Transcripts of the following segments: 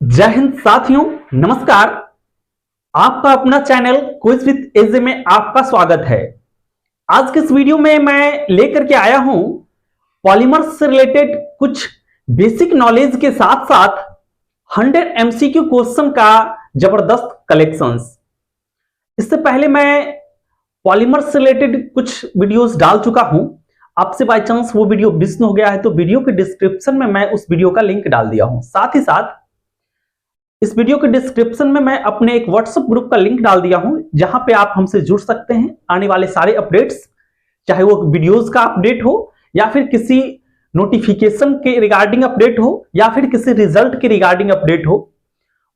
जय हिंद साथियों, नमस्कार। आपका अपना चैनल क्विज विद एजे में आपका स्वागत है। आज के इस वीडियो में मैं लेकर के आया हूं पॉलीमर्स से रिलेटेड कुछ बेसिक नॉलेज के साथ साथ 100 एमसीक्यू क्वेश्चन का जबरदस्त कलेक्शंस। इससे पहले मैं पॉलीमर्स से रिलेटेड कुछ वीडियोस डाल चुका हूं। आपसे बाय चांस वो वीडियो मिस हो गया है तो वीडियो के डिस्क्रिप्शन में मैं उस वीडियो का लिंक डाल दिया हूं। साथ ही साथ इस वीडियो के डिस्क्रिप्शन में मैं अपने एक व्हाट्सएप ग्रुप का लिंक डाल दिया हूं, जहां पे आप हमसे जुड़ सकते हैं। आने वाले सारे अपडेट्स, चाहे वो वीडियोस का अपडेट हो या फिर किसी नोटिफिकेशन के रिगार्डिंग अपडेट हो या फिर किसी रिजल्ट के रिगार्डिंग अपडेट हो,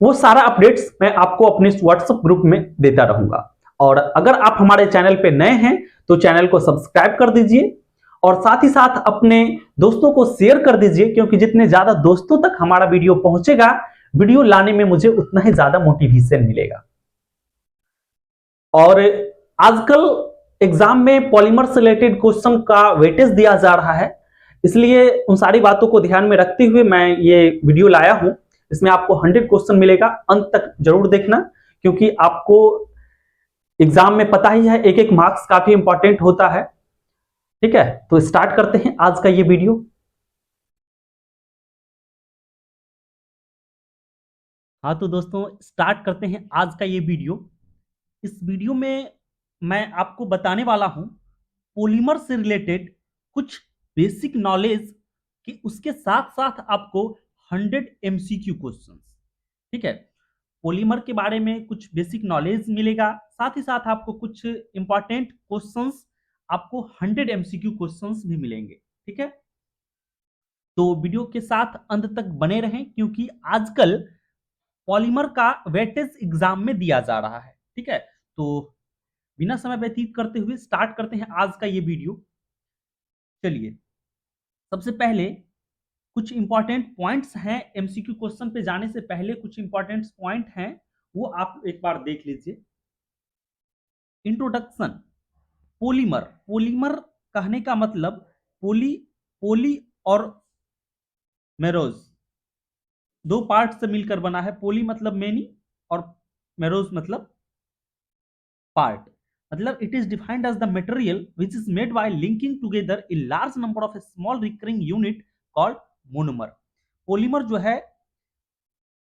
वो सारा अपडेट्स मैं आपको अपने व्हाट्सएप ग्रुप में देता रहूंगा। और अगर आप हमारे चैनल पे नए हैं तो चैनल को सब्सक्राइब कर दीजिए और साथ ही साथ अपने दोस्तों को शेयर कर दीजिए, क्योंकि जितने ज्यादा दोस्तों तक हमारा वीडियो पहुंचेगा, वीडियो लाने में मुझे उतना ही ज्यादा मोटिवेशन मिलेगा। और आजकल एग्जाम में पॉलीमर से रिलेटेड क्वेश्चन का वेटेज दिया जा रहा है, इसलिए उन सारी बातों को ध्यान में रखते हुए मैं ये वीडियो लाया हूं। इसमें आपको 100 क्वेश्चन मिलेगा, अंत तक जरूर देखना, क्योंकि आपको एग्जाम में पता ही है एक एक मार्क्स काफी इंपॉर्टेंट होता है। ठीक है, तो स्टार्ट करते हैं आज का ये वीडियो। हाँ तो दोस्तों, स्टार्ट करते हैं आज का ये वीडियो। इस वीडियो में मैं आपको बताने वाला हूं पॉलीमर से रिलेटेड कुछ बेसिक नॉलेज कि उसके साथ साथ आपको 100 एमसीक्यू क्वेश्चंस। ठीक है, पॉलीमर के बारे में कुछ बेसिक नॉलेज मिलेगा, साथ ही साथ आपको कुछ इंपॉर्टेंट क्वेश्चंस, आपको 100 एमसीक्यू क्वेश्चंस भी मिलेंगे। ठीक है, तो वीडियो के साथ अंत तक बने रहें, क्योंकि आजकल पॉलीमर का वेटेज एग्जाम में दिया जा रहा है। ठीक है, तो बिना समय व्यतीत करते हुए स्टार्ट करते हैं आज का ये वीडियो। चलिए, सबसे पहले कुछ इंपॉर्टेंट पॉइंट्स हैं। एमसीक्यू क्वेश्चन पे जाने से पहले कुछ इंपॉर्टेंट पॉइंट हैं, वो आप एक बार देख लीजिए। इंट्रोडक्शन। पॉलीमर, पॉलीमर कहने का मतलब पोली और मेरोज दो पार्ट से मिलकर बना है। पोली मतलब मेनी और मेरोज मतलब पार्ट। मतलब it is defined as the material which is made by linking together a large number of small recurring unit called monomer. Polymer जो है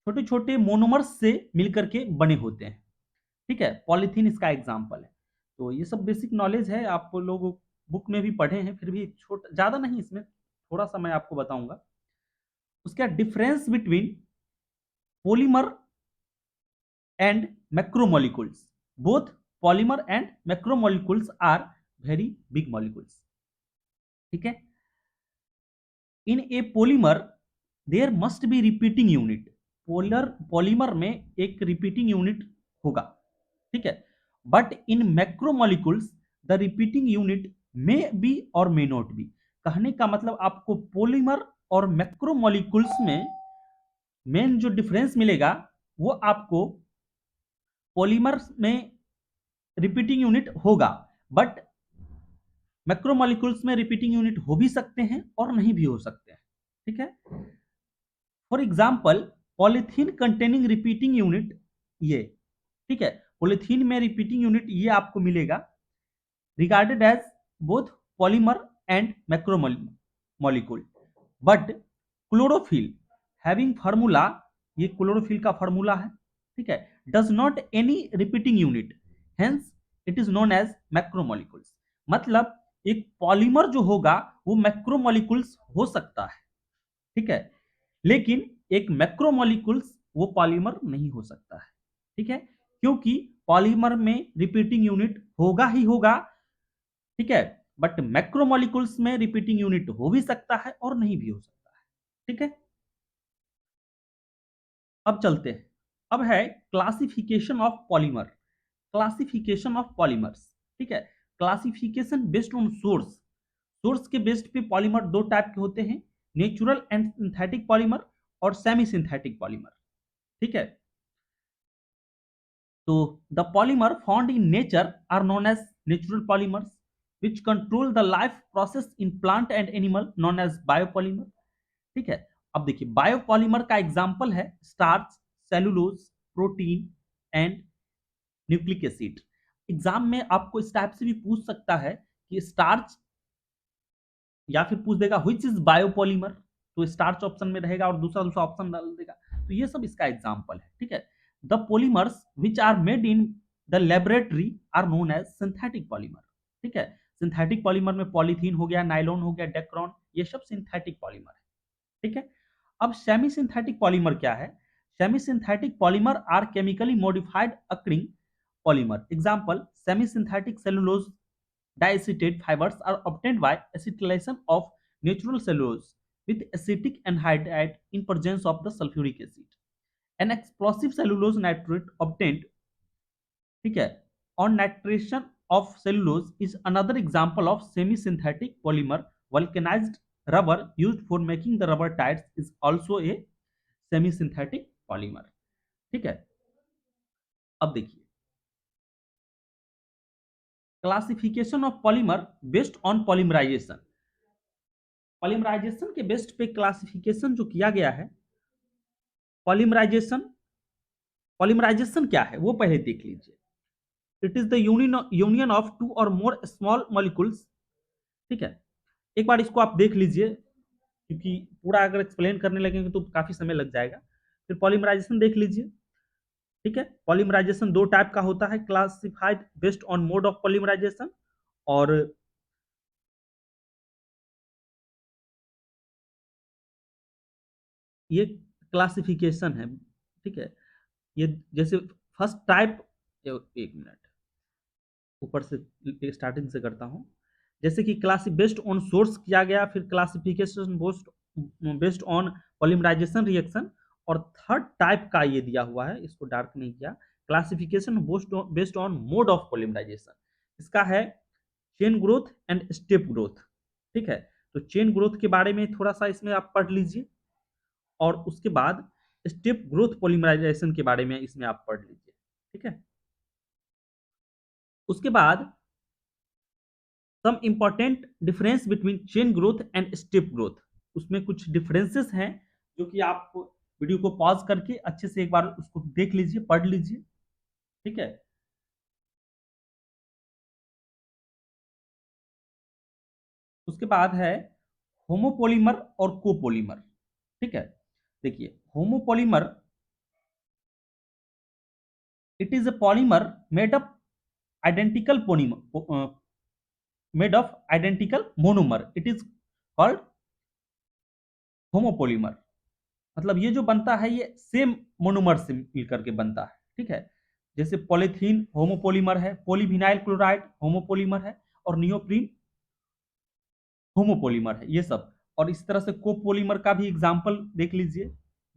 छोटे छोटे मोनोमर्स से मिलकर के बने होते हैं। ठीक है, पॉलीथीन इसका एग्जाम्पल है। तो ये सब बेसिक नॉलेज है, आप लोग बुक में भी पढ़े हैं, फिर भी छोटा ज्यादा नहीं, इसमें थोड़ा सा मैं आपको बताऊंगा। उसका difference between polymer and macromolecules. Both polymer and macromolecules are very big molecules. ठीक है, in a polymer there must be repeating unit. Polymer में एक रिपीटिंग यूनिट होगा। ठीक है, but in macromolecules the repeating unit may be और may not be. कहने का मतलब आपको पॉलीमर और मैक्रोमोलिक्यूल्स में मेन जो डिफरेंस मिलेगा वो आपको पॉलीमर में रिपीटिंग यूनिट होगा, बट मैक्रोमोलिक्यूल्स में रिपीटिंग यूनिट हो भी सकते हैं और नहीं भी हो सकते हैं। ठीक है, for example polythene containing repeating unit ये। ठीक है, पॉलीथीन में रिपीटिंग यूनिट ये आपको मिलेगा, regarded as both polymer and macromolecule. But chlorophyll having formula, ये क्लोरोफिल का फार्मूला है। ठीक है, does not any repeating unit, hence it is known as macromolecules. मतलब एक पॉलीमर जो होगा वो मैक्रोमोलिक्यूल्स हो सकता है। ठीक है, लेकिन एक मैक्रोमोलिक्यूल्स वो पॉलीमर नहीं हो सकता है। ठीक है, क्योंकि पॉलीमर में रिपीटिंग यूनिट होगा ही होगा। ठीक है, बट मैक्रोमोलिक्यूल्स में रिपीटिंग यूनिट हो भी सकता है और नहीं भी हो सकता है। ठीक है, अब चलते हैं। अब है classification of polymer. Classification of polymers. ठीक है, classification based on source. Source के बेस्ड पे पॉलीमर दो टाइप के होते हैं, नेचुरल एंड सिंथेटिक पॉलीमर और सेमी सिंथेटिक पॉलीमर। ठीक है, तो the polymer found in nature are known as natural polymers which control the life process in plant and animal known as biopolymer। ठीक है, अब देखिए बायोपॉलीमर का एग्जाम्पल है starch, cellulose, protein and nucleic acid. Exam में आपको इस type से भी पूछ सकता है कि स्टार्च, या फिर पूछ देगा व्हिच इज बायोपॉलीमर, तो स्टार्च ऑप्शन में रहेगा और दूसरा दूसरा ऑप्शन डाल देगा। तो ये सब इसका एग्जाम्पल है, ठीक है। The polymers which are made in the laboratory are known as synthetic polymer, ठीक है। सिंथेटिक पॉलीमर में पॉलीथीन हो गया, नाइलॉन हो गया, डेक्रॉन, ये सब सिंथेटिक पॉलीमर है, ठीक है। अब सेमी सिंथेटिक पॉलीमर क्या है? Semi synthetic polymer are chemically modified occurring polymer. Example semi synthetic cellulose diacetate fibers are obtained by acetylation of natural cellulose with acetic anhydride in presence of the sulfuric acid. An explosive cellulose nitrate obtained, ठीक है, on nitration of cellulose is another example of semi-synthetic polymer. Vulcanized rubber used for making the rubber tires is also a semi-synthetic polymer, ठीक है। अब देखिए classification of polymer based on polymerization. Polymerization के based पे classification जो किया गया है, पॉलीमराइजेशन, पॉलीमराइजेशन क्या है वो पहले देख लीजिए। It is the union of two or more small molecules, ठीक है। एक बार इसको आप देख लीजिए, क्योंकि पूरा अगर एक्सप्लेन करने लगेंगे तो काफी समय लग जाएगा। फिर पॉलीमराइजेशन देख लीजिए, ठीक है। पॉलीमराइजेशन दो टाइप का होता है, classified based on mode of polymerization, और ये क्लासिफिकेशन है, ठीक है। ये जैसे फर्स्ट टाइप, एक मिनट ऊपर से स्टार्टिंग से करता हूं। जैसे कि क्लास बेस्ड ऑन सोर्स किया गया, फिर classification based on polymerization reaction, और थर्ड टाइप का ये दिया हुआ है, इसको डार्क नहीं किया, classification based on mode of polymerization. इसका है chain growth and step growth, ठीक है। तो चेन ग्रोथ के बारे में थोड़ा सा इसमें आप पढ़ लीजिए, और उसके बाद स्टेप ग्रोथ पॉलीमराइजेशन के बारे में इसमें आप पढ़ लीजिए, ठीक है। उसके बाद some important difference between chain growth and step growth, उसमें कुछ डिफरेंसेस हैं जो कि आप वीडियो को पॉज करके अच्छे से एक बार उसको देख लीजिए, पढ़ लीजिए, ठीक है। उसके बाद है होमोपोलीमर और कोपोलीमर, ठीक है। देखिए homopolymer, it is a polymer made up identical polymer, made of identical monomer, it is called homopolymer. मतलब ये जो बनता है ये सेम मोनोमर से मिलकर के बनता है, ठीक है। जैसे पॉलीथीन होमोपोलीमर है, पॉलीविनाइल क्लोराइड होमोपोलीमर है, और नियोप्रीन होमोपोलीमर है, ये सब। और इस तरह से कोपोलीमर का भी एग्जांपल देख लीजिए,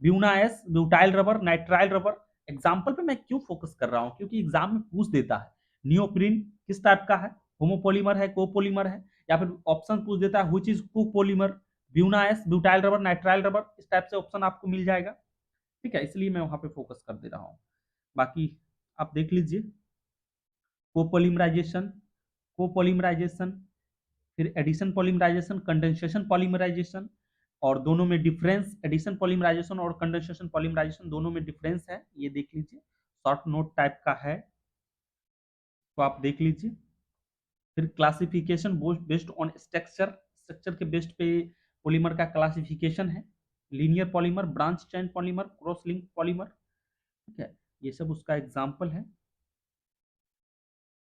Buena S, butyl rubber, nitrile rubber. Example पे मैं क्यों फोकस कर रहा हूं, क्योंकि एग्जाम में पूछ देता है नियोप्रीन किस टाइप का है, होमोपोलीमर है, कोपोलीमर है, या फिर ऑप्शन पूछ देता है which is copolymer, Buena S, butyl rubber, nitrile rubber, इस टाइप से ऑप्शन आपको मिल जाएगा, ठीक है। इसलिए मैं वहां पे फोकस कर दे रहा हूँ। बाकी आप देख लीजिए कोपोलिमराइजेशन, कोपोलिमराइजेशन, फिर एडिशन पॉलीमराइजेशन, कंडेंसेशन पॉलीमराइजेशन, और दोनों में डिफरेंस, एडिशन पॉलीमराइजेशन और कंडेंसेशन पॉलीमराइजेशन दोनों में डिफरेंस है, ये देख लीजिए। शॉर्ट नोट टाइप का है, तो आप देख लीजिए। फिर classification based on structure, structure के बेस्ड पे पॉलीमर का क्लासिफिकेशन है, linear polymer, branch chain polymer, cross link polymer, ठीक है। ये सब उसका एग्जाम्पल है।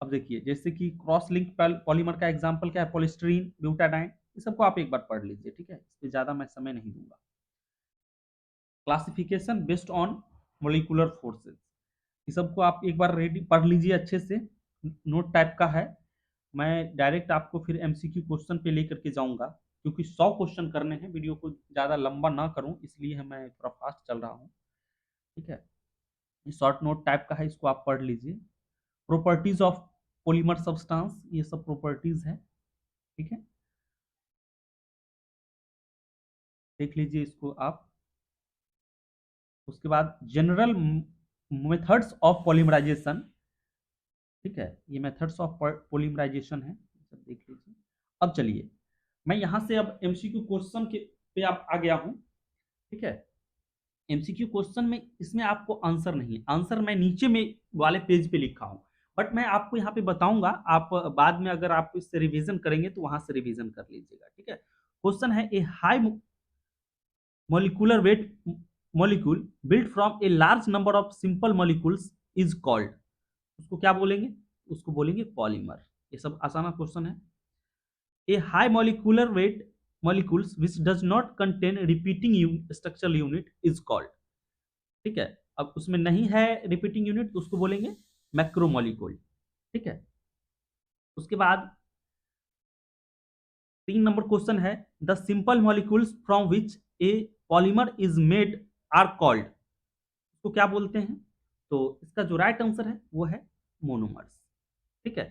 अब देखिए जैसे कि क्रॉस लिंक पॉलीमर का एग्जांपल क्या है, पॉलीस्टीरीन, ब्यूटाडाइन, ये सबको आप एक बार पढ़ लीजिए, ठीक है। इस पे ज्यादा मैं समय नहीं दूंगा। Classification based on molecular forces, ये सबको आप एक बार रेडी पढ़ लीजिए अच्छे से, नोट टाइप का है। मैं डायरेक्ट आपको फिर एमसीक्यू क्वेश्चन पे लेकर के जाऊंगा, क्योंकि 100 क्वेश्चन करने हैं, वीडियो को ज़्यादा लंबा ना करूं, इसलिए मैं थोड़ा फास्ट चल रहा हूँ, ठीक है। ये शॉर्ट नोट टाइप का है, इसको आप पढ़ लीजिए। प्रॉपर्टीज ऑफ पॉलीमर सब्सटेंस, ये सब प्रॉपर्टीज है, ठीक है। देख लीजिए इसको आप। उसके बाद जनरल मेथड्स ऑफ पॉलीमराइजेशन, ठीक है। ये मेथड्स ऑफ पॉलीमराइजेशन है, सब देख लीजिए। अब चलिए मैं यहां से अब एमसीक्यू क्वेश्चन के पे आप आ गया हूं। ठीक है। एमसीक्यू क्वेश्चन में इसमें आपको आंसर नहीं है, आंसर मैं नीचे में वाले पेज पे लिखा हूं, बट मैं आपको यहाँ पे बताऊंगा, आप बाद में अगर आप इससे रिवीजन करेंगे तो वहां से रिवीजन कर लीजिएगा। ठीक है। क्वेश्चन है, ए high molecular weight molecule built from a large number of simple molecules is called, उसको क्या बोलेंगे? उसको बोलेंगे पॉलीमर। ये सब आसान क्वेश्चन है। ए high molecular weight molecules which does not contain repeating structural unit is called, ठीक है। अब उसमें नहीं है रिपीटिंग यूनिट तो उसको बोलेंगे मैक्रोमोलिक्यूल। ठीक है। उसके बाद 3 नंबर क्वेश्चन है, the simple molecules from which a polymer is made are called, इसको क्या बोलते हैं? तो इसका जो राइट आंसर है वो है मोनोमर्स। ठीक है।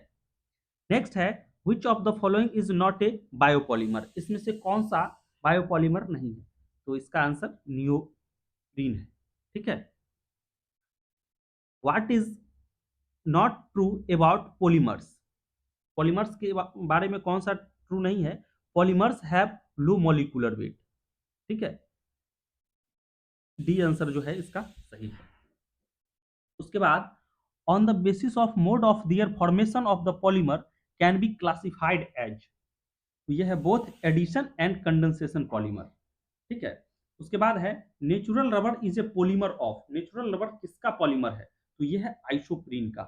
नेक्स्ट है, which of the following is not A biopolymer, इसमें से कौन सा बायोपॉलीमर नहीं है? तो इसका आंसर नियोप्रीन है। ठीक है। What is not true about polymers, polymers के बारे में कौन सा ट्रू नहीं है? Polymers have low molecular weight. ठीक है। डी आंसर जो है इसका सही है। उसके बाद, on the basis of mode of their formation of the polymer can be classified as, तो यह है both addition and condensation polymer. ठीक है। उसके बाद है, natural rubber is a polymer of, natural rubber किसका पॉलीमर है? तो यह है आइसोप्रीन का।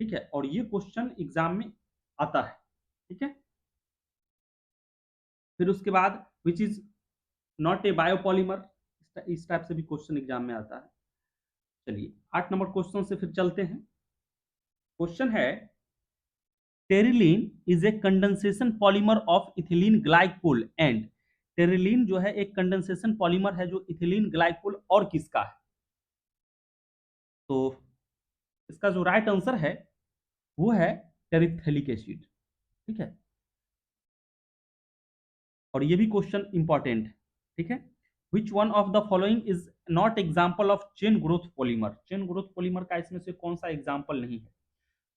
ठीक है। और ये क्वेश्चन एग्जाम में आता है। ठीक है। फिर उसके बाद, which is not A biopolymer, इस टाइप से भी क्वेश्चन एग्जाम में आता है। चलिए 8 नंबर क्वेश्चन से फिर चलते हैं। क्वेश्चन है, terylene is a condensation polymer of ethylene glycol and, terylene जो है एक कंडेंसेशन पॉलीमर है जो इथिलीन ग्लाइकोल और किसका है? तो इसका जो राइट आंसर है वो है टेरिथेलिक एसिड। ठीक है। और ये भी क्वेश्चन इंपॉर्टेंट है। ठीक है। Which one of the following is not example of chain growth polymer, chain growth polymer का इसमें से कौन सा एग्जाम्पल नहीं है?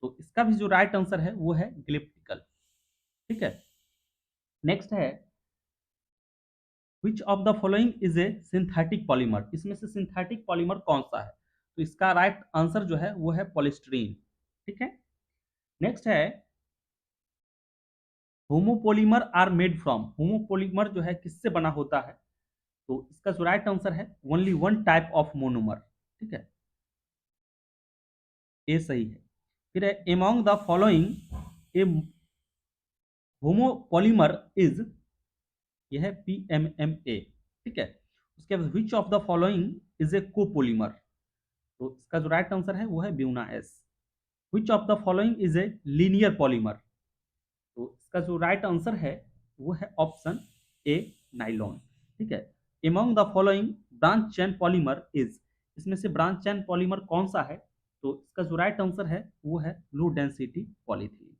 तो इसका भी जो राइट आंसर है वो है ग्लिप्टिकल। ठीक है। नेक्स्ट है, which of the following is A synthetic polymer, इसमें से सिंथेटिक पॉलीमर कौन सा है? तो इसका राइट आंसर जो है वो है पॉलिस्टीरीन। ठीक है। नेक्स्ट है, homopolymer are made from, homopolymer जो है किससे बना होता है? तो इसका जो राइट आंसर है, only one type of monomer. ठीक है। ए सही है। फिर है, among the following a homopolymer is, यह है PMMA। ठीक है। उसके बाद, which of the following is a copolymer, तो इसका जो राइट आंसर है वो है Buna S. Which of the following is a linear polymer, तो इसका जो राइट आंसर है वो है ऑप्शन ए, नाइलॉन। ठीक है। Among the following branch chain polymer is, इसमें से ब्रांच चेन पॉलीमर कौन सा है? तो इसका जो राइट आंसर है वो है लो डेंसिटी पॉलीथिलीन।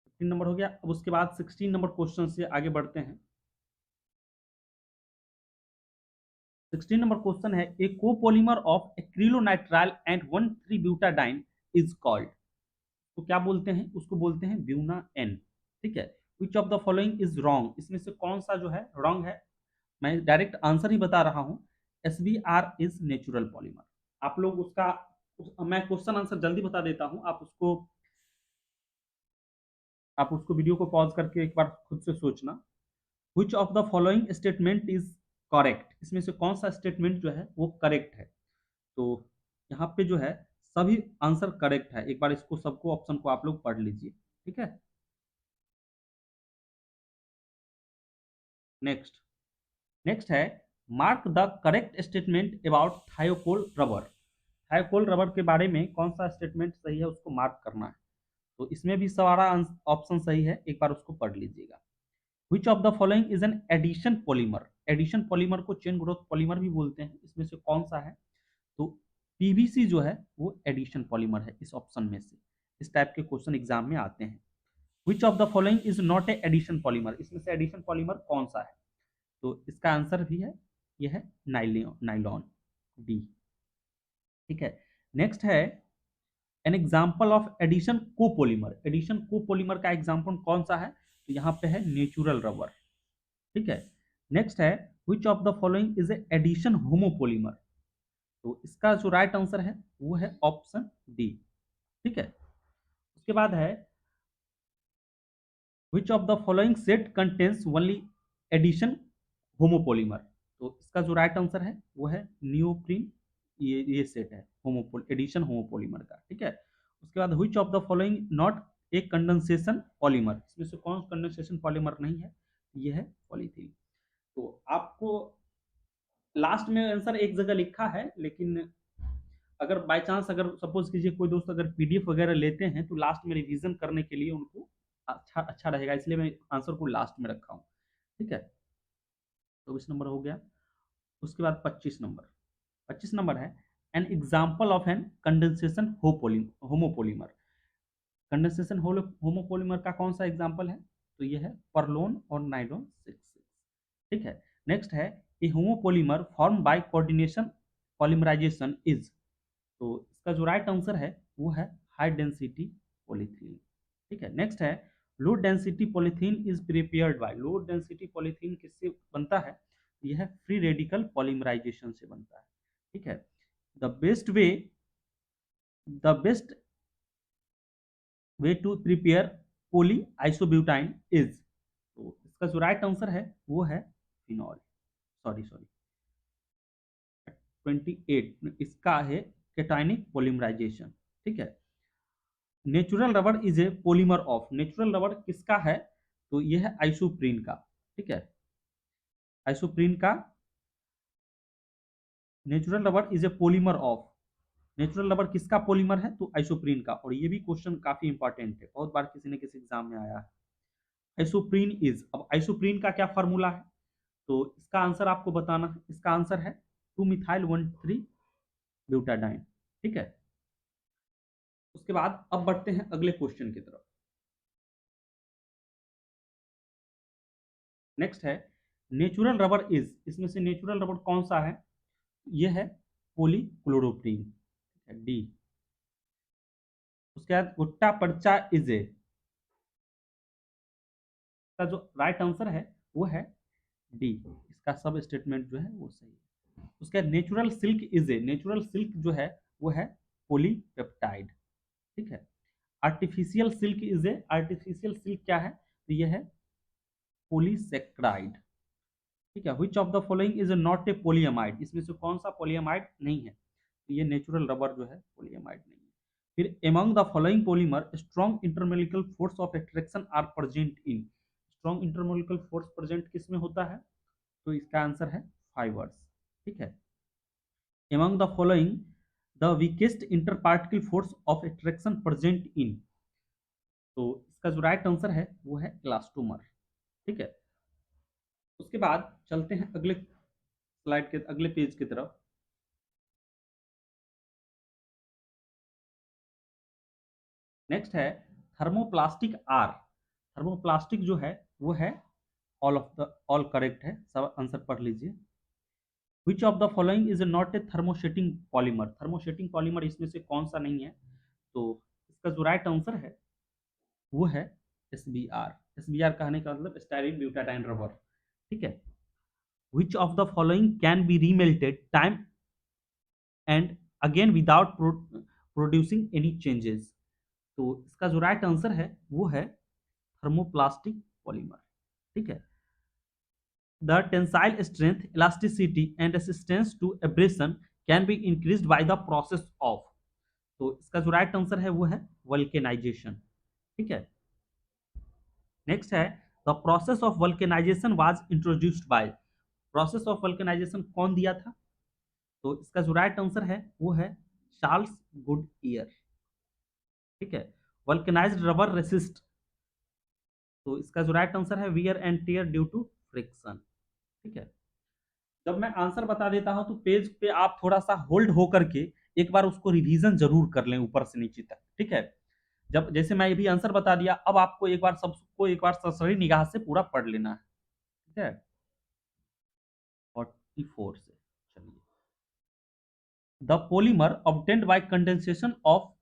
15 नंबर हो गया। अब उसके बाद 16 नंबर क्वेश्चन से आगे बढ़ते हैं। 16 नंबर क्वेश्चन है, a copolymer of acrylonitrile and 1,3-ब्यूटाडाइन इज कॉल्ड, तो क्या बोलते हैं? उसको बोलते हैं ब्यूना एन। ठीक है। Which of the following is wrong, इसमें से कौन सा जो है रॉन्ग है? मैं डायरेक्ट आंसर ही बता रहा हूं, SBR इज नेचुरल पॉलीमर। आप लोग उसका मैं क्वेश्चन आंसर जल्दी बता देता हूं, आप उसको वीडियो को पॉज करके एक बार खुद से सोचना। विच of the following statement is correct, इसमें से कौन सा स्टेटमेंट जो है वो करेक्ट है? तो यहाँ पे जो है सभी आंसर करेक्ट है, एक बार इसको सबको ऑप्शन को आप लोग पढ़ लीजिए। ठीक है। नेक्स्ट, नेक्स्ट है, mark the correct statement about थायोकोल rubber, थायोकोल rubber के बारे में कौन सा स्टेटमेंट सही है उसको मार्क करना है। तो इसमें भी सारा ऑप्शन सही है, एक बार उसको पढ़ लीजिएगा। Which of the following is an addition polymer, addition polymer को चेन ग्रोथ पॉलीमर भी बोलते हैं, इसमें से कौन सा है? तो PVC जो है वो एडिशन पॉलीमर है इस ऑप्शन में से। इस टाइप के क्वेश्चन एग्जाम में आते हैं। Which of the following is not a addition polymer, इसमें से एडिशन पॉलीमर कौन सा है? तो इसका आंसर भी है, यह है नाइलॉन, डी। ठीक है। नेक्स्ट है, an example of addition copolymer, addition copolymer का एग्जाम्पल कौन सा है? तो यहाँ पे है नेचुरल रबर। ठीक है। नेक्स्ट है which of the following is a addition homopolymer. तो इसका जो राइट आंसर है वो है ऑप्शन डी। ठीक है, उसके बाद है which of the following set contains only addition homopolymer. तो इसका जो राइट आंसर है वो है नियोप्रीन। ये सेट है एडिशन होमोपोलीमर का। ठीक है, उसके बाद which of the following not a condensation polymer. इसमें से कौन कंडेंसेशन पॉलीमर नहीं है, ये है पॉलीथीन। तो आपको लास्ट में आंसर एक जगह लिखा है, लेकिन अगर बाय चांस अगर सपोज कीजिए कोई दोस्त अगर पीडीएफ वगैरह लेते हैं तो लास्ट में रिवीजन करने के लिए उनको अच्छा अच्छा रहेगा, इसलिए मैं आंसर को लास्ट में रखा हूँ। ठीक है, 24 नंबर हो गया। उसके बाद 25 नंबर है an example of an condensation homopolymer. Condensation homopolymer का कौन सा एग्जाम्पल है, तो ये है परलोन और नाइलॉन 6। ठीक है, नेक्स्ट है a homopolymer form by coordination polymerization is. तो इसका जो राइट आंसर है वो है हाई डेंसिटी पॉलीथीन। ठीक है, नेक्स्ट है low density polythene is prepared by. Low density polythene किससे बनता है, यह फ्री रेडिकल पॉलीमराइजेशन से बनता है। ठीक है, the best way to prepare poly isobutene is. तो इसका जो राइट आंसर है वो है फिनॉल। सॉरी 28 इसका है केटाइनिक पॉलीमराइजेशन। ठीक है, natural rubber is a polymer of. Natural rubber किसका है, तो यह है आइसोप्रीन का। ठीक है, आइसोप्रीन का natural rubber is a polymer of. Natural rubber किसका पॉलीमर है, तो आइसोप्रीन का। और ये भी क्वेश्चन काफी इंपॉर्टेंट है, बहुत बार किसी न किसी एग्जाम में आया है। आइसोप्रीन इज, अब आइसोप्रीन का क्या फार्मूला है, तो इसका आंसर आपको बताना है। इसका आंसर है 2 मिथाइल 1,3 ब्यूटाडाइन। ठीक है, उसके बाद अब बढ़ते हैं अगले क्वेश्चन की तरफ। नेक्स्ट है नेचुरल रबर इज। इसमें से नेचुरल रबर कौन सा है, यह है पॉलीक्लोरोप्रीन, डी। उसके बाद गुट्टा पर्चा इज ए का जो राइट आंसर है वो है डी। इसका सब स्टेटमेंट जो है वो सही है। उसके बाद natural silk is a. Natural silk जो है वो है पॉलीपेप्टाइड। ठीक है, artificial silk is a. Artificial silk क्या है, तो यह है पॉलीसेक्राइड। ठीक है, which of the following is not A polyamide. इसमें से कौन सा पॉलीएमाइड नहीं है, तो ये नेचुरल रबर जो है पॉलीएमाइड नहीं है। फिर among the following polymer strong intermolecular force of attraction are present in. Strong intermolecular force present किस में होता है, तो इसका आंसर है फाइबर्स। ठीक है, among the following the weakest interparticle force of attraction present in. तो इसका जो राइट आंसर है वो है इलास्टोमर। ठीक है, उसके बाद चलते हैं अगले स्लाइड के अगले पेज की तरफ। नेक्स्ट है थर्मोप्लास्टिक आर। थर्मोप्लास्टिक जो है वो है ऑल करेक्ट है, सब आंसर पढ़ लीजिए। विच of the following is not A thermosetting polymer. Thermosetting polymer इसमें से कौन सा नहीं है, तो इसका जो राइट आंसर है वो है SBR। SBR कहने का मतलब स्टाइरिन ब्यूटाडाइन रबर। ठीक है, which of the following can be remelted time and again without producing any changes. तो इसका जो राइट आंसर है वो है थर्मोप्लास्टिक पॉलीमर। ठीक है, the tensile strength elasticity and resistance to abrasion can be increased by the process of. तो इसका जो राइट आंसर है वो है वल्केनाइजेशन। ठीक है, नेक्स्ट है the process of vulcanization was introduced by. Process of vulcanization कौन दिया था, तो इसका जो राइट आंसर है वो है चार्ल्स गुडईयर। ठीक है, वल्केनाइज्ड रबर रेसिस्ट। तो इसका जो राइट आंसर है wear and tear due to friction. ठीक है, जब मैं आंसर बता देता हूं तो पेज पे आप थोड़ा सा होल्ड होकर के एक बार उसको रिवीजन जरूर कर लें ऊपर से नीचे तक। ठीक है, जब जैसे मैं भी आंसर बता दिया, अब आपको एक बार सबको एक बार सरसरी निगाह से पूरा पढ़ लेना है। ठीक है, 44 से चलिए। The polymer obtained by condensation of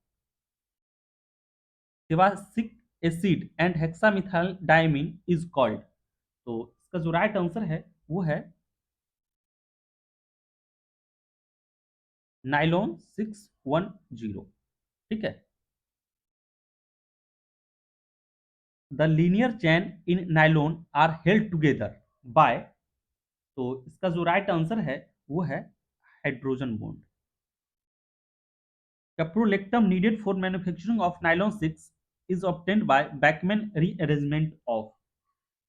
sebacic acid and hexamethyl diamine is called. तो इसका जो राइट आंसर है वो है नाइलॉन 610। ठीक है। The linear chain in nylon are held together by, तो इसका जो राइट आंसर है वो है hydrogen bond. Caprolactam needed for manufacturing of nylon 6 is obtained by Bachmann rearrangement of,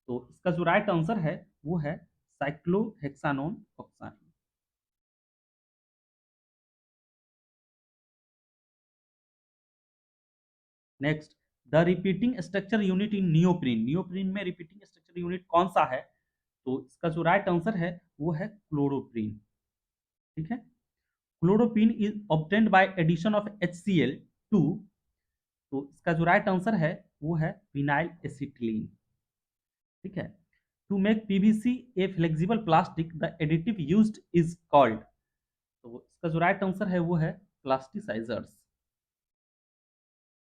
तो इसका जो राइट आंसर है वो है cyclohexanone oxime. Next, the repeating structure unit in neoprene, neoprene में रिपीटिंग स्ट्रक्चर यूनिट कौन सा है? तो इसका जो राइट आंसर है वो है क्लोरोप्रीन। ठीक है। Chloroprene is obtained by addition of HCl2, तो इसका जो राइट आंसर है वो है फिनाइल एसिटिलीन। ठीक है। To make PVC a flexible plastic the additive used is called, तो इसका जो राइट आंसर है वो है plasticizers.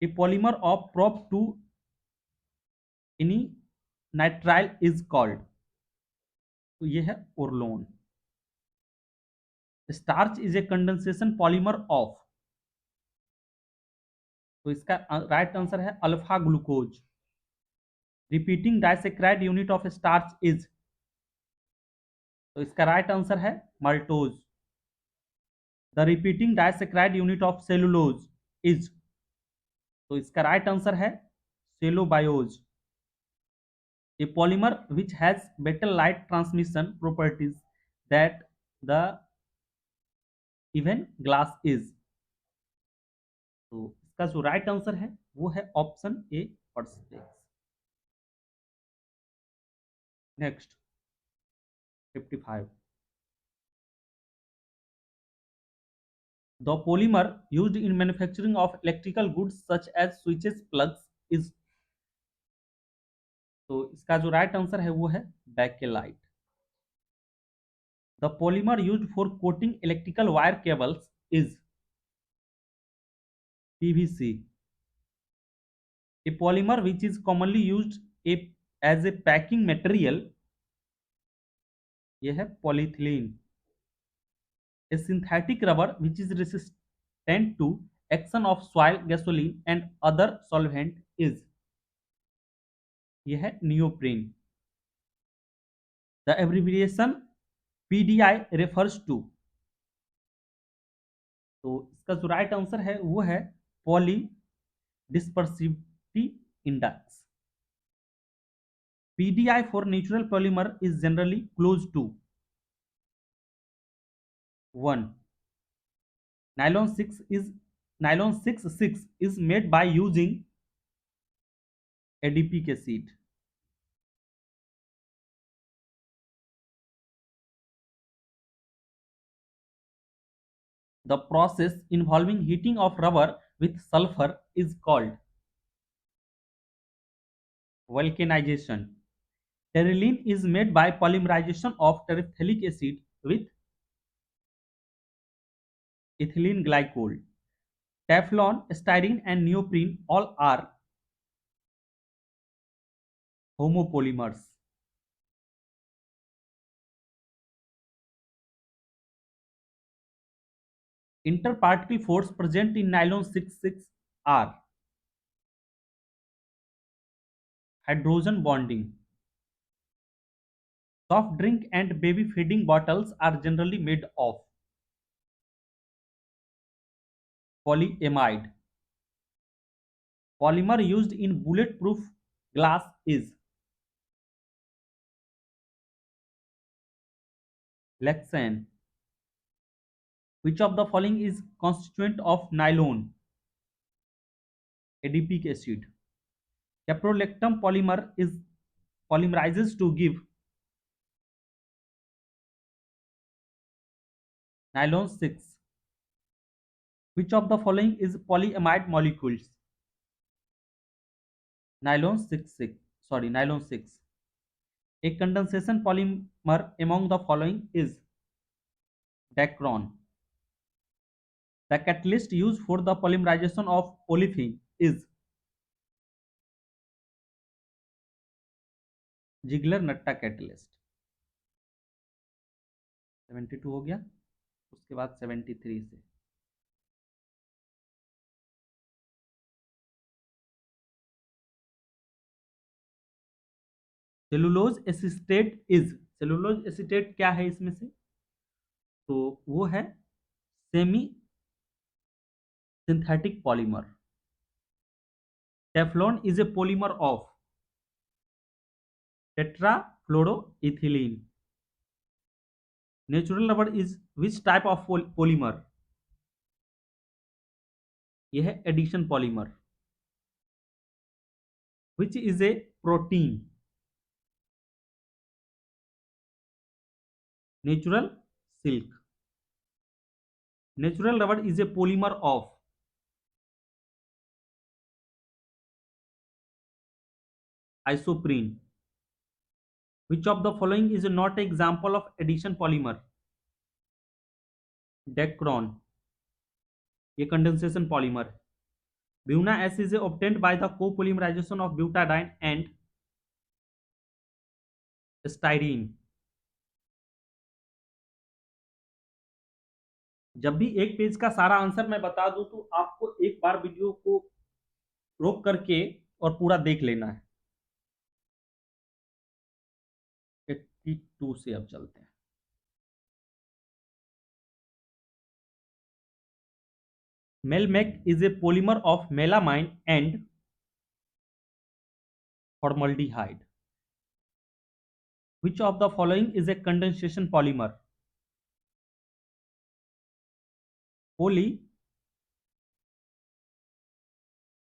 A polymer of prop two ene nitrile is called, तो ये है Orlon. Starch is a condensation polymer of, तो इसका राइट आंसर है alpha glucose. Repeating disaccharide unit of starch is, तो इसका राइट आंसर है maltose. The repeating disaccharide unit of cellulose is, तो इसका राइट आंसर है सेलोबायोज। ए polymer which has better light transmission properties that the even glass is, तो इसका जो right answer है वो है option A Perspex. Next 55, the polymer used in manufacturing of electrical goods such as switches plugs is, तो इसका जो right answer है वो है bakelite. The polymer used for coating electrical wire cables is PVC। A polymer which is commonly used as a packing material, ये है polyethylene. A synthetic rubber which is resistant to action of soil gasoline and other solvent is, यह है neoprene. The abbreviation PDI refers to, तो इसका जो right answer है वो है poly dispersivity index. PDI for natural polymer is generally close to 1, nylon 6 is made by using adipic acid। The process involving heating of rubber with sulfur is called vulcanization। Terylene is made by polymerization of terephthalic acid with ethylene glycol। Teflon, styrene and neoprene all are homopolymers। Interparticle force present in nylon 6 are hydrogen bonding। Soft drink and baby feeding bottles are generally made of polyamide। Polymer used in bulletproof glass is lexane। Which of the following is constituent of nylon? Adipic acid। Caprolactam polymer is polymerizes to give nylon 6। Which of the following is polyamide molecules? Nylon 6. A condensation polymer among the following is Dacron। The catalyst used for the polymerization of olefin is Ziegler-Natta catalyst। 72 हो गया, उसके बाद 73 से cellulose acetate is, cellulose acetate क्या है इसमें से, तो वो है semi synthetic polymer. Teflon is a polymer of tetrafluoroethylene. Natural rubber is which type of polymer, यह है addition polymer. Which is a protein, natural silk. Natural rubber is a polymer of isoprene. Which of the following is not an example of addition polymer? Dacron, ये condensation polymer है। Buna S is obtained by the copolymerization of butadiene and styrene. जब भी एक page का सारा answer मैं बता दूं तो आपको एक बार वीडियो को रोक करके और पूरा देख लेना है। 82 से अब चलते हैं। Melmac is a polymer of melamine and formaldehyde. Which of the following is a condensation polymer?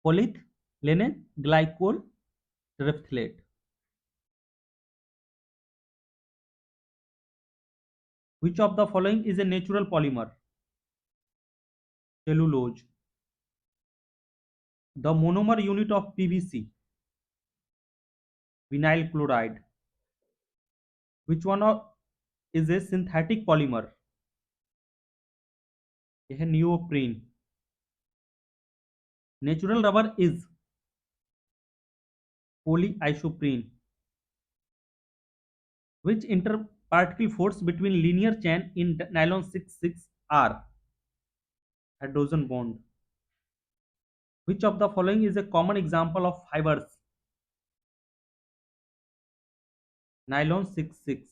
polyethylene glycol terephthalate. Which of the following is a natural polymer? Cellulose. The monomer unit of PVC, vinyl chloride. Which one is a synthetic polymer? यह है neoprene. Natural rubber is polyisoprene. Which interparticle force between linear chain in nylon 66 are? Hydrogen bond. Which of the following is a common example of fibers? Nylon 66.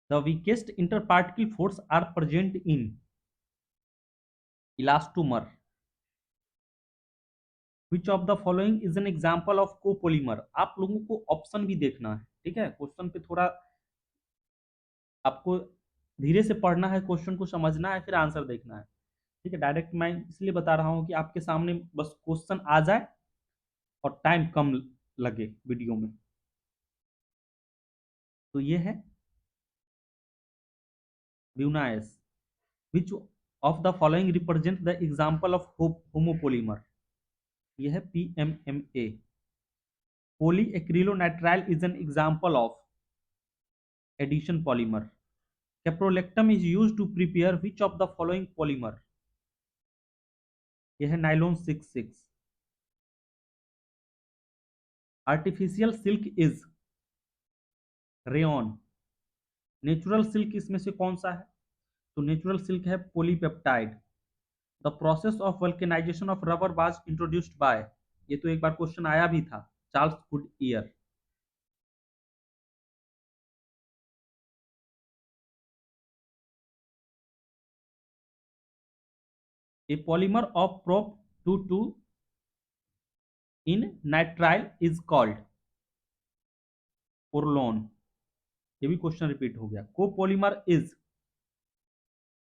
The weakest interparticle force are present in elastomer. Which of the following is an example of copolymer? आप लोगों को option भी देखना है, ठीक है। Question पे थोड़ा आपको धीरे से पढ़ना है, क्वेश्चन को समझना है, फिर आंसर देखना है, ठीक है। डायरेक्ट मैं इसलिए बता रहा हूं कि आपके सामने बस क्वेश्चन आ जाए और टाइम कम लगे वीडियो में। तो ये है Buna S. Which of the following represent the example of homopolymer? यह है PMMA। polyacrylonitrile is an example of addition polymer. Caprolactam is used to prepare which of the following polymer? यह है nylon 66। Artificial silk is rayon. Natural silk इसमें से कौन सा है? तो नेचुरल सिल्क है polypeptide. The process of vulcanization of rubber was introduced by, ये तो एक बार क्वेश्चन आया भी था, Charles Goodyear. A polymer of prop 22 in nitrile is called Orlon. ये भी क्वेश्चन रिपीट हो गया। कोपोलीमर इज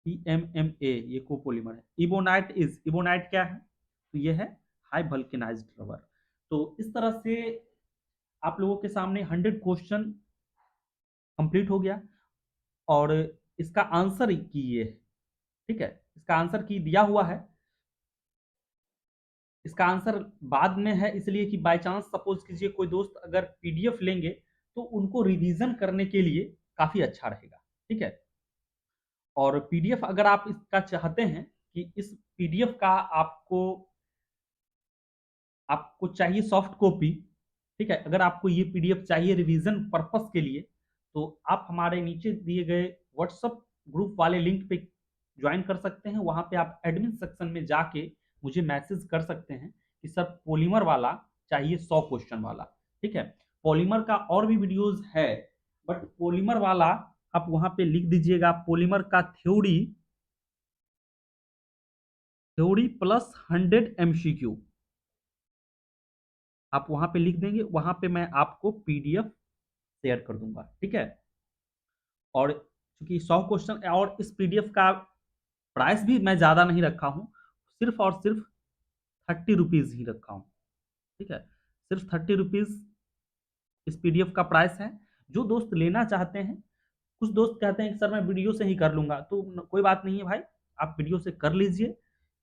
PMMA, ये कोपोलीमर है। इबोनाइट इज, इबोनाइट क्या है? तो ये है हाई वल्केनाइज्ड रबर। तो इस तरह से आप लोगों के सामने 100 क्वेश्चन कंप्लीट हो गया और इसका आंसर की ये, ठीक है, इसका आंसर की दिया हुआ है। इसका आंसर बाद में है, इसलिए कि बाय चांस सपोज कीजिए कोई दोस्त अगर PDF लेंगे तो उनको रिवीजन करने के लिए काफी अच्छा रहेगा, ठीक है। और PDF अगर आप इसका चाहते हैं कि इस PDF का आपको आपको चाहिए सॉफ्ट कॉपी, ठीक है? अगर आपको ये पीडीएफ चाहिए रिवीजन पर्पस के लिए, तो आप हमारे नीचे दिए गए व्हाट्सएप ग्रुप वाले लिंक पे ज्वाइन कर सकते हैं। वहाँ पे आप एडमिन सेक्शन में जाके मुझे मैसेज कर सकते हैं कि सर पॉलीमर वाला चाहिए 100 क्वेश्चन वाला, ठीक है? पॉलीमर का और भी वीडियोस है, बट पॉलीमर वाला आप वहाँ पे लिख दीजिएगा पॉलीमर का थ्योरी, थ्योरी प्लस 100 एमसीक्यू आप वहां पे लिख देंगे, वहां पे मैं आपको पीडीएफ शेयर कर दूंगा, ठीक है? और चूंकि 100 क्वेश्चन और इस पीडीएफ का प्राइस भी मैं ज्यादा नहीं रखा हूं, सिर्फ और सिर्फ 30 रुपीज ही रखा हूं, ठीक है? सिर्फ 30 रुपीज इस पीडीएफ का प्राइस है। जो दोस्त लेना चाहते हैं, कुछ दोस्त कहते हैं कि सर मैं वीडियो से ही कर लूंगा, तो कोई बात नहीं है भाई, आप वीडियो से कर लीजिए।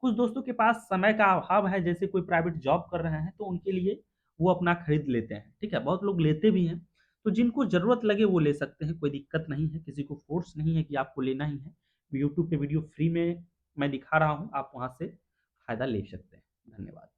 कुछ दोस्तों के पास समय का अभाव है, जैसे कोई प्राइवेट जॉब कर रहे हैं, तो उनके लिए वो अपना खरीद लेते हैं, ठीक है? बहुत लोग लेते भी हैं, तो जिनको जरूरत लगे वो ले सकते हैं, कोई दिक्कत नहीं है, किसी को फोर्स नहीं है कि आपको लेना ही है। यूट्यूब पे वीडियो फ्री में मैं दिखा रहा हूँ, आप वहां से फायदा ले सकते हैं। धन्यवाद।